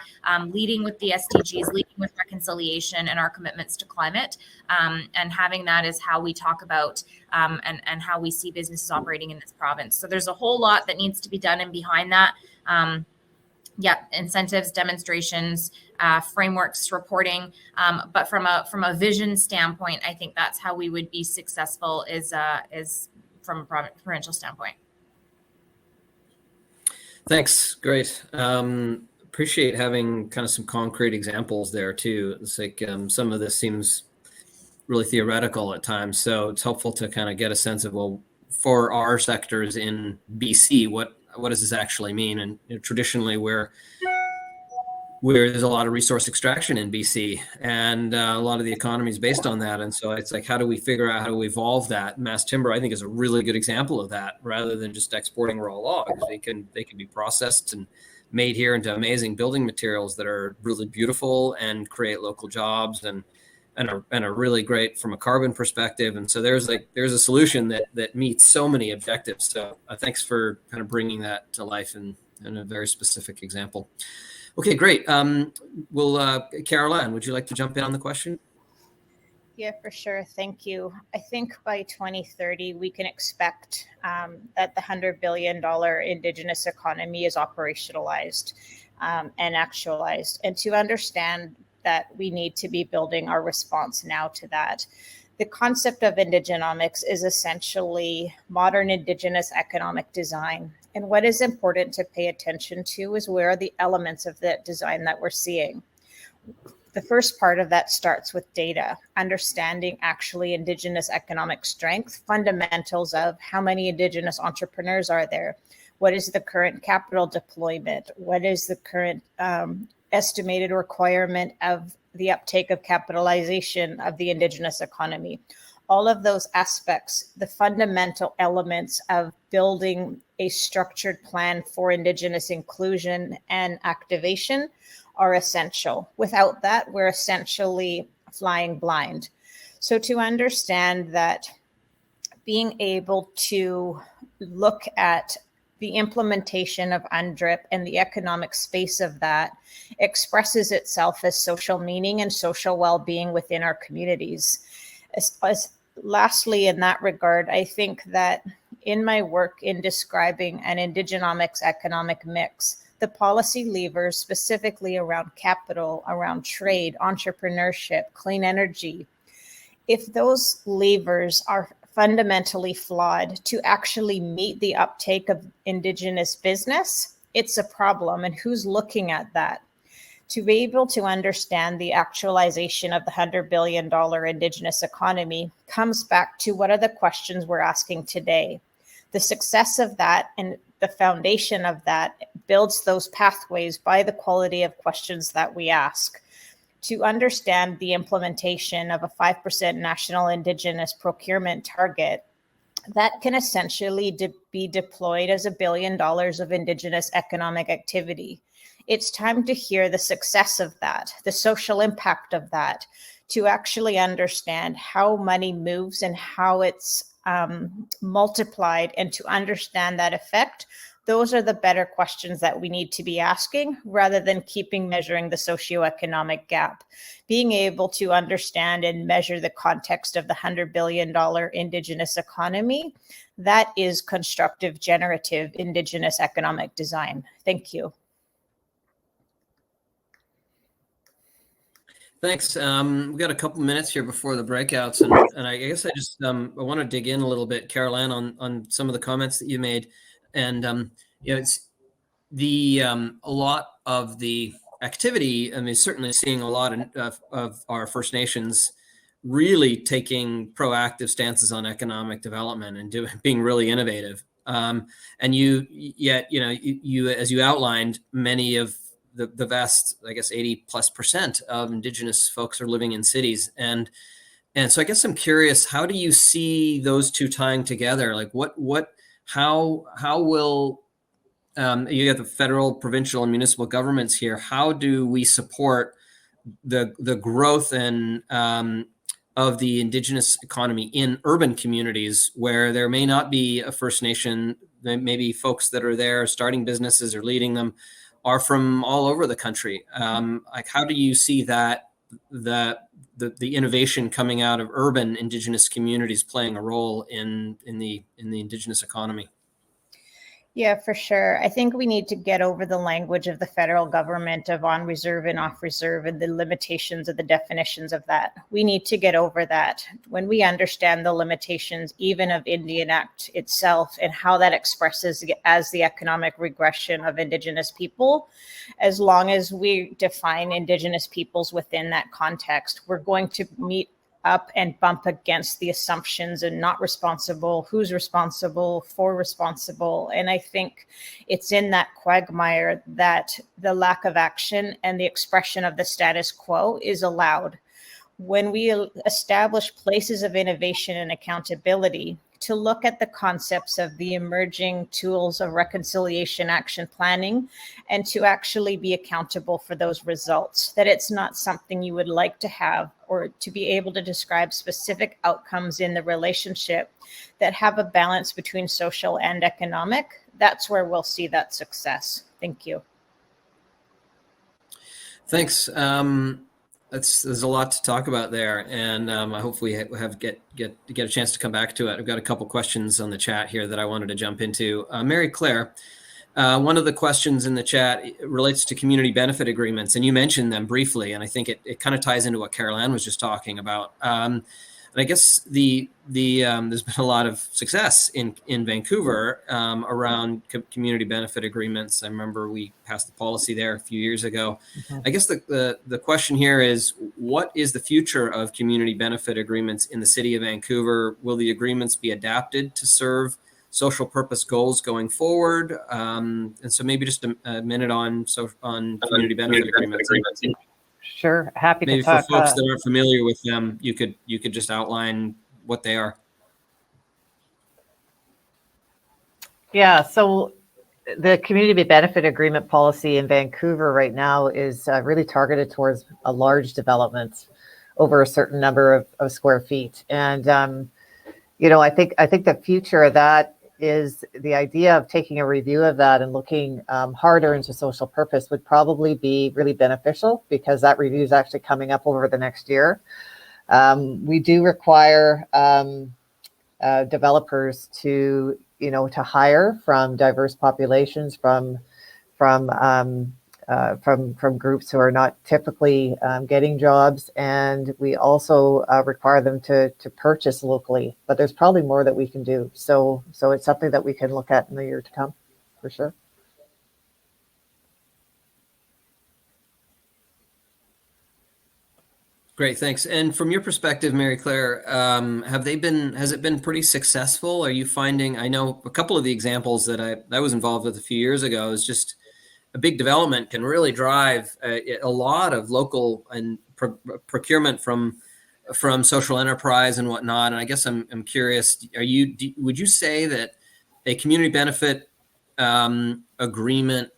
leading with the SDGs, leading with reconciliation and our commitments to climate, and having that is how we talk about and how we see businesses operating in this province. So there's a whole lot that needs to be done, and behind that, incentives, demonstrations, frameworks, reporting. But from a vision standpoint, I think that's how we would be successful is from a provincial standpoint. Thanks. Great. Appreciate having kind of some concrete examples there too. It's like some of this seems really theoretical at times. So it's helpful to kind of get a sense of, well, for our sectors in BC, what does this actually mean? And traditionally, where there's a lot of resource extraction in BC, and a lot of the economy is based on that. And so it's like, how do we figure out how to evolve that? Mass timber, I think, is a really good example of that. Rather than just exporting raw logs, they can be processed and made here into amazing building materials that are really beautiful and create local jobs and are really great from a carbon perspective. And so there's a solution that meets so many objectives. So thanks for kind of bringing that to life in a very specific example. Okay, great. Caroline, would you like to jump in on the question? Yeah, for sure. Thank you. I think by 2030, we can expect that the $100 billion Indigenous economy is operationalized and actualized. And to understand that, we need to be building our response now to that. The concept of Indigenomics is essentially modern Indigenous economic design. And what is important to pay attention to is where are the elements of that design that we're seeing. The first part of that starts with data, understanding actually Indigenous economic strength, fundamentals of how many Indigenous entrepreneurs are there, what is the current capital deployment, what is the current estimated requirement of the uptake of capitalization of the Indigenous economy. All of those aspects, the fundamental elements of building a structured plan for Indigenous inclusion and activation are essential. Without that, we're essentially flying blind. So to understand that, being able to look at the implementation of UNDRIP and the economic space of that expresses itself as social meaning and social well-being within our communities. Lastly, in that regard, I think that in my work in describing an Indigenomics economic mix, the policy levers specifically around capital, around trade, entrepreneurship, clean energy, if those levers are fundamentally flawed to actually meet the uptake of Indigenous business, it's a problem. And who's looking at that? To be able to understand the actualization of the $100 billion Indigenous economy comes back to what are the questions we're asking today. The success of that and the foundation of that builds those pathways by the quality of questions that we ask. To understand the implementation of a 5% national Indigenous procurement target, that can essentially be deployed as $1 billion of Indigenous economic activity. It's time to hear the success of that, the social impact of that, to actually understand how money moves and how it's multiplied, and to understand that effect. Those are the better questions that we need to be asking rather than measuring the socioeconomic gap. Being able to understand and measure the context of the $100 billion Indigenous economy, that is constructive, generative Indigenous economic design. Thank you. Thanks. We've got a couple minutes here before the breakouts, and I guess I just I want to dig in a little bit, Caroline, on some of the comments that you made, and it's the a lot of the activity. I mean, certainly seeing a lot of our First Nations really taking proactive stances on economic development and being really innovative. And you as you outlined, many of the vast, I guess 80+% of Indigenous folks are living in cities. And so I guess I'm curious, how do you see those two tying together? Like how will, you got the federal, provincial, and municipal governments here. How do we support the growth and of the Indigenous economy in urban communities where there may not be a First Nation, maybe folks that are there starting businesses or leading them are from all over the country. Like, how do you see that the innovation coming out of urban Indigenous communities playing a role in the Indigenous economy? Yeah, for sure. I think we need to get over the language of the federal government of on reserve and off reserve and the limitations of the definitions of that. We need to get over that. When we understand the limitations even of Indian Act itself and how that expresses as the economic regression of Indigenous people, as long as we define Indigenous peoples within that context, we're going to meet up and bump against the assumptions and not responsible, who's responsible, for responsible. And I think it's in that quagmire that the lack of action and the expression of the status quo is allowed. When we establish places of innovation and accountability, to look at the concepts of the emerging tools of reconciliation action planning and to actually be accountable for those results, that it's not something you would like to have, or to be able to describe specific outcomes in the relationship that have a balance between social and economic. That's where we'll see that success. Thank you. Thanks. There's a lot to talk about there, and I hope we get a chance to come back to it. I've got a couple questions on the chat here that I wanted to jump into. Mary Claire, one of the questions in the chat relates to community benefit agreements, and you mentioned them briefly, and I think it kind of ties into what Carol Ann was just talking about. And I guess there's been a lot of success in Vancouver around community benefit agreements. I remember we passed the policy there a few years ago. Mm-hmm. I guess the question here is, what is the future of community benefit agreements in the city of Vancouver? Will the agreements be adapted to serve social purpose goals going forward? And so maybe just a minute on community benefit agreements. Sure, happy Maybe to talk. For folks that aren't familiar with them, you could just outline what they are. Yeah, so the community benefit agreement policy in Vancouver right now is really targeted towards a large development over a certain number of square feet. And, I think the future of that is the idea of taking a review of that and looking harder into social purpose would probably be really beneficial, because that review is actually coming up over the next year. We do require developers to hire from diverse populations, from groups who are not typically getting jobs, and we also require them to purchase locally. But there's probably more that we can do. So it's something that we can look at in the year to come, for sure. Great, thanks. And from your perspective, Mary Claire, has it been pretty successful? Are you finding? I know a couple of the examples that I was involved with a few years ago is just a big development can really drive a lot of local and procurement from social enterprise and whatnot. And I guess I'm curious, would you say that a community benefit agreement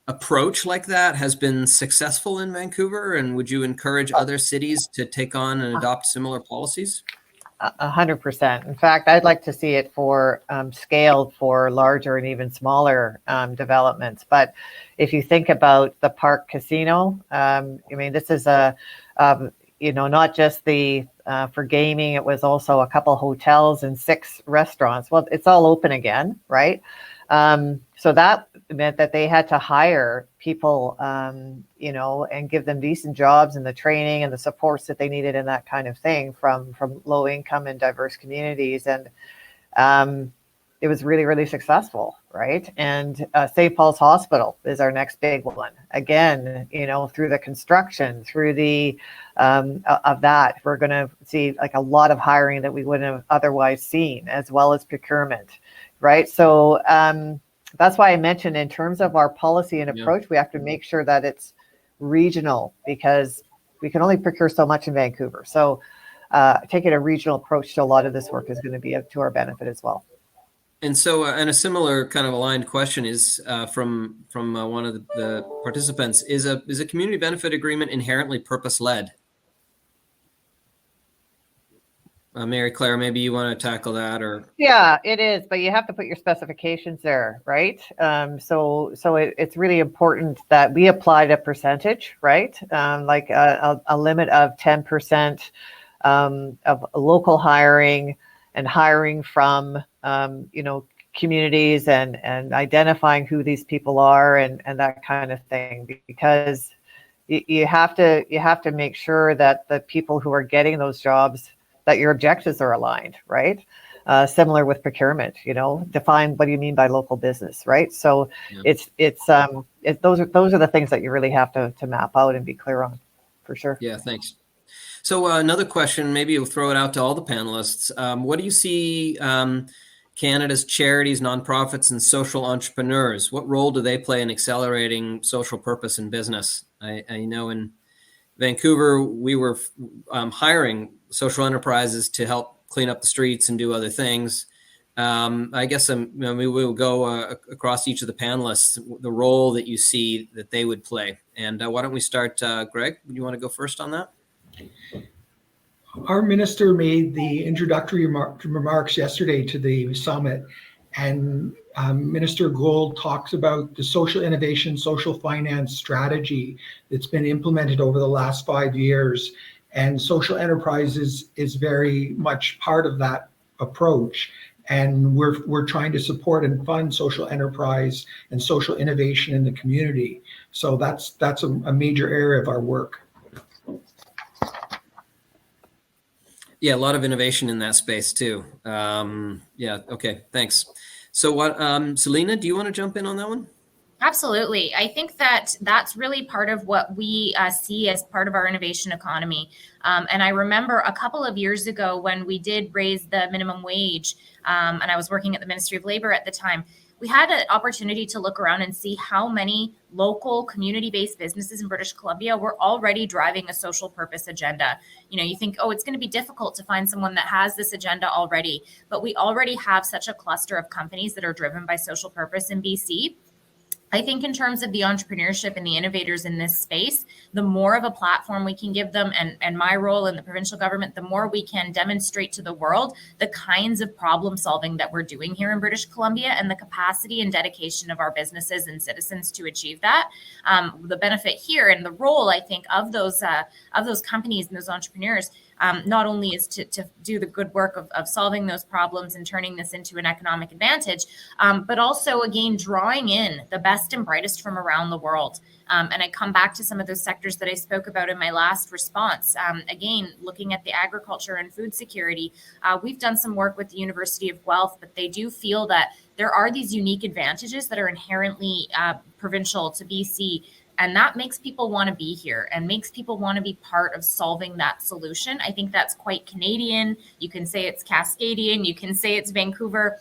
approach like that has been successful in Vancouver? And would you encourage other cities to take on and adopt similar policies? 100%. In fact, I'd like to see it for scaled for larger and even smaller developments. But if you think about the Park Casino, this is not just for gaming. It was also a couple hotels and 6 restaurants. Well, it's all open again, right? So that meant that they had to hire people, and give them decent jobs and the training and the supports that they needed and that kind of thing from low income and diverse communities. And it was really, really successful, right? And St. Paul's Hospital is our next big one. Again, through the construction, through the of that, we're going to see like a lot of hiring that we wouldn't have otherwise seen, as well as procurement, right? So that's why I mentioned, in terms of our policy and approach, we have to make sure that it's regional, because we can only procure so much in Vancouver. So taking a regional approach to a lot of this work is going to be to our benefit as well. And so, and a similar kind of aligned question is from one of the participants: is a community benefit agreement inherently purpose-led? Mary Claire, maybe you want to tackle that, or Yeah, it is, but you have to put your specifications there, right? It's really important that we applied a percentage, right? Like a limit of 10% of local hiring and hiring from, communities and identifying who these people are and that kind of thing, because you have to make sure that the people who are getting those jobs, that your objectives are aligned, right? Similar with procurement, define what do you mean by local business, right? So yeah. those are the things that you really have to map out and be clear on, for sure. Yeah, thanks. So another question, maybe you'll throw it out to all the panelists. What do you see Canada's charities, nonprofits, and social entrepreneurs? What role do they play in accelerating social purpose in business? I know in Vancouver, we were hiring social enterprises to help clean up the streets and do other things. I guess we will go across each of the panelists, the role that you see that they would play. And why don't we start, Greg? Do you want to go first on that? Our minister made the introductory remarks yesterday to the summit, and Minister Gould talks about the social innovation, social finance strategy that's been implemented over the last 5 years. And social enterprises is very much part of that approach. And we're trying to support and fund social enterprise and social innovation in the community. So that's a major area of our work. Yeah, a lot of innovation in that space too. Yeah, okay, thanks. So what, Selena, do you want to jump in on that one? Absolutely. I think that that's really part of what we see as part of our innovation economy. And I remember a couple of years ago when we did raise the minimum wage, and I was working at the Ministry of Labor at the time, we had an opportunity to look around and see how many local community-based businesses in British Columbia were already driving a social purpose agenda. You think, oh, it's going to be difficult to find someone that has this agenda already, but we already have such a cluster of companies that are driven by social purpose in BC. I think in terms of the entrepreneurship and the innovators in this space, the more of a platform we can give them, and my role in the provincial government, the more we can demonstrate to the world the kinds of problem solving that we're doing here in British Columbia and the capacity and dedication of our businesses and citizens to achieve that. The benefit here and the role, I think, of those companies and those entrepreneurs not only is to do the good work of solving those problems and turning this into an economic advantage, but also, again, drawing in the best and brightest from around the world. And I come back to some of those sectors that I spoke about in my last response. Again, looking at the agriculture and food security, we've done some work with the University of Guelph, but they do feel that there are these unique advantages that are inherently provincial to BC. And that makes people want to be here and makes people want to be part of solving that solution. I think that's quite Canadian. You can say it's Cascadian, you can say it's Vancouver,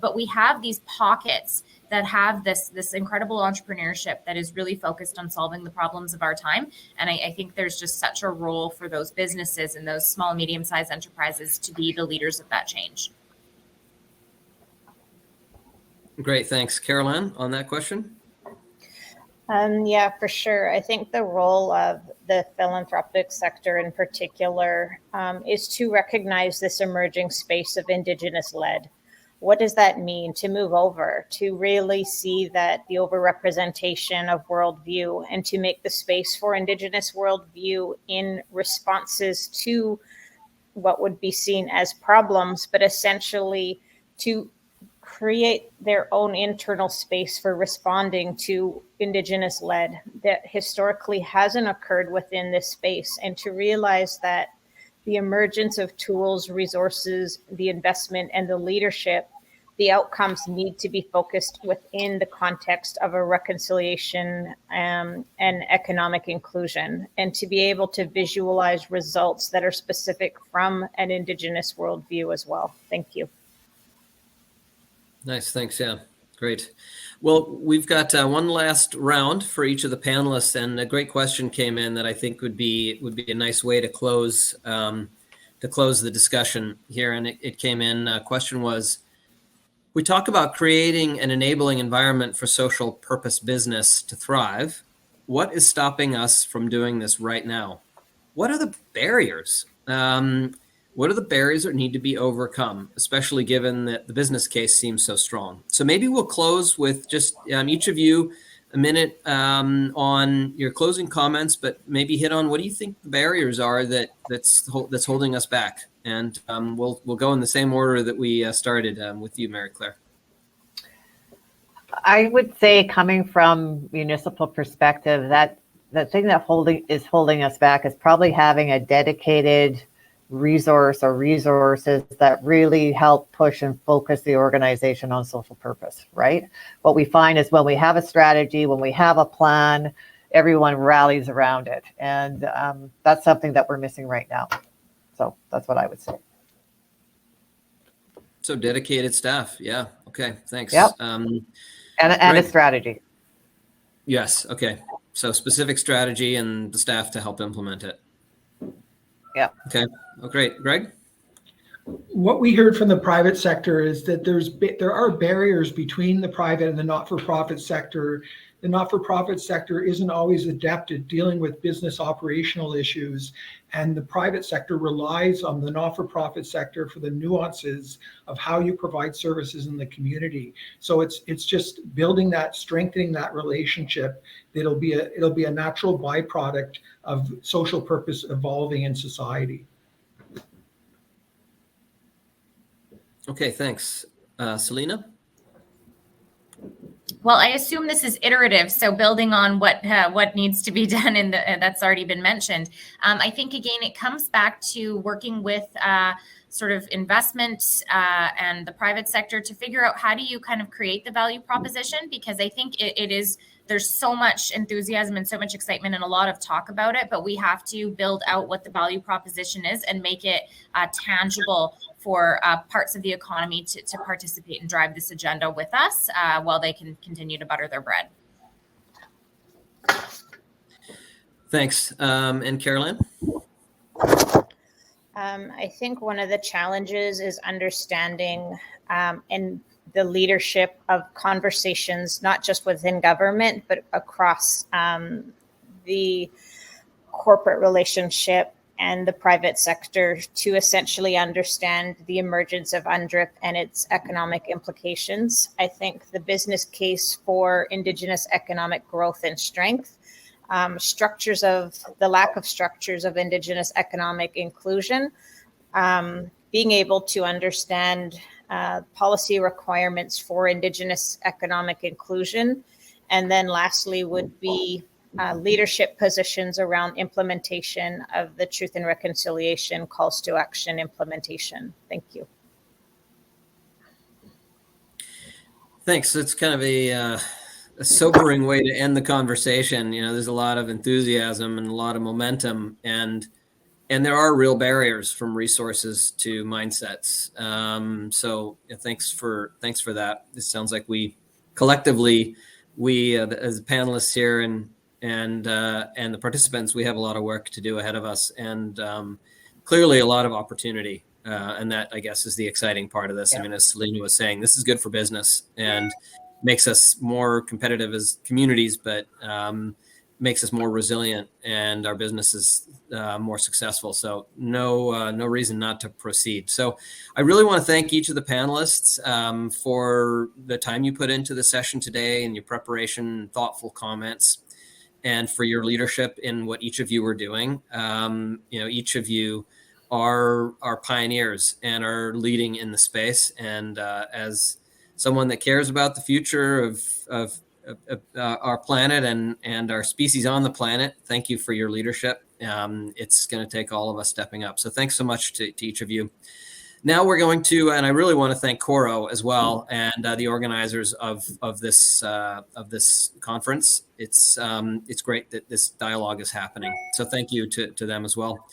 but we have these pockets that have this incredible entrepreneurship that is really focused on solving the problems of our time. And I think there's just such a role for those businesses and those small, medium-sized enterprises to be the leaders of that change. Great, thanks. Caroline, on that question? Yeah, for sure. I think the role of the philanthropic sector in particular is to recognize this emerging space of Indigenous-led. What does that mean to move over, to really see that the overrepresentation of worldview and to make the space for Indigenous worldview in responses to what would be seen as problems, but essentially to create their own internal space for responding to Indigenous-led that historically hasn't occurred within this space, and to realize that the emergence of tools, resources, the investment, and the leadership, the outcomes need to be focused within the context of a reconciliation and economic inclusion, and to be able to visualize results that are specific from an Indigenous worldview as well. Thank you. Nice, thanks. Yeah, great. Well, we've got one last round for each of the panelists, and a great question came in that I think would be a nice way to close the discussion here. And it came in. Question was: we talk about creating an enabling environment for social purpose business to thrive. What is stopping us from doing this right now? What are the barriers? What are the barriers that need to be overcome, especially given that the business case seems so strong? So maybe we'll close with just each of you a minute on your closing comments, but maybe hit on what do you think the barriers are that's holding us back? And we'll go in the same order that we started with you, Mary Claire. I would say, coming from municipal perspective, that the thing that is holding us back is probably having a dedicated resource or resources that really help push and focus the organization on social purpose, right? What we find is when we have a strategy, when we have a plan, everyone rallies around it. And that's something that we're missing right now. So that's what I would say. So dedicated staff. Yeah. Okay. Thanks. Yep. And a strategy. Yes. Okay. So specific strategy and the staff to help implement it. Yeah. Okay. Oh, great. Greg? What we heard from the private sector is that there are barriers between the private and the not-for-profit sector. The not-for-profit sector isn't always adept at dealing with business operational issues, and the private sector relies on the not-for-profit sector for the nuances of how you provide services in the community. So it's just building that, strengthening that relationship. It'll be a natural byproduct of social purpose evolving in society. Okay, thanks. Selena? Well, I assume this is iterative, so building on what needs to be done in that's already been mentioned. I think, again, it comes back to working with sort of investment and the private sector to figure out how do you kind of create the value proposition, because I think there's so much enthusiasm and so much excitement and a lot of talk about it, but we have to build out what the value proposition is and make it tangible for parts of the economy to participate and drive this agenda with us while they can continue to butter their bread. Thanks. And Caroline? I think one of the challenges is understanding and the leadership of conversations, not just within government, but across the corporate relationship and the private sector, to essentially understand the emergence of UNDRIP and its economic implications. I think the business case for Indigenous economic growth and strength, the lack of structures of Indigenous economic inclusion, being able to understand policy requirements for Indigenous economic inclusion, and then lastly would be leadership positions around implementation of the Truth and Reconciliation calls to action implementation. Thank you. Thanks. That's kind of a sobering way to end the conversation. There's a lot of enthusiasm and a lot of momentum, and there are real barriers from resources to mindsets. So thanks for that. It sounds like we collectively, as panelists here and the participants, we have a lot of work to do ahead of us, and clearly a lot of opportunity. And that, I guess, is the exciting part of this. Yeah. I mean, as Selena was saying, this is good for business and makes us more competitive as communities, but makes us more resilient and our businesses more successful. So no reason not to proceed. So I really want to thank each of the panelists for the time you put into the session today and your preparation, thoughtful comments, and for your leadership in what each of you are doing. Each of you are pioneers and are leading in the space. And as someone that cares about the future of our planet and our species on the planet, thank you for your leadership. It's going to take all of us stepping up. So thanks so much to each of you. Now we're going to, and I really want to thank Coro as well, and the organizers of this conference. It's great that this dialogue is happening. So thank you to them as well.